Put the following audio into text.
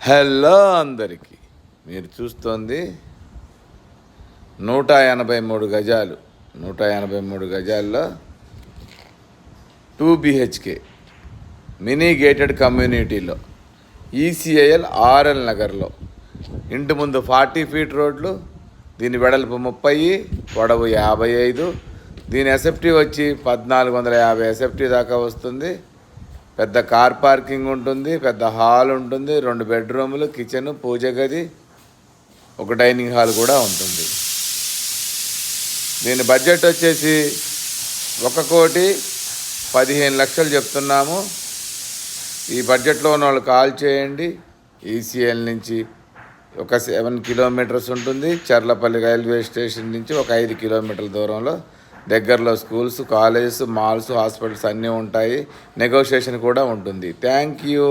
Hello అందరికీ, మీరు చూస్తోంది 183 గజాలు. 183 గజాల్లో 2 BHK మినీ గేటెడ్ కమ్యూనిటీలో ఈసీఐఎల్ ఆర్ఎల్ నగర్లో. ఇంటి ముందు 40 ఫీట్ రోడ్లు, దీని వెడల్పు 30, పొడవు 55. దీని ఎస్ఎఫ్టీ వచ్చి 1450 ఎస్ఎఫ్టీ దాకా వస్తుంది. పెద్ద కార్ పార్కింగ్ ఉంటుంది, పెద్ద హాల్ ఉంటుంది, 2 బెడ్రూములు, కిచెన్, పూజ గది, ఒక డైనింగ్ హాల్ కూడా ఉంటుంది. దీని బడ్జెట్ వచ్చేసి 1,15,00,000 చెప్తున్నాము. ఈ బడ్జెట్లో ఉన్న వాళ్ళు కాల్ చేయండి. ఈసీఎల్ నుంచి ఒక 7 కిలోమీటర్స్ ఉంటుంది. చర్లపల్లి రైల్వే స్టేషన్ నుంచి ఒక 5 కిలోమీటర్ల దూరంలో. దగ్గరలో స్కూల్స్, కాలేజెస్, మాల్స్, హాస్పిటల్స్ అన్నీ ఉంటాయి. నెగోషియేషన్ కూడా ఉంటుంది. Thank you.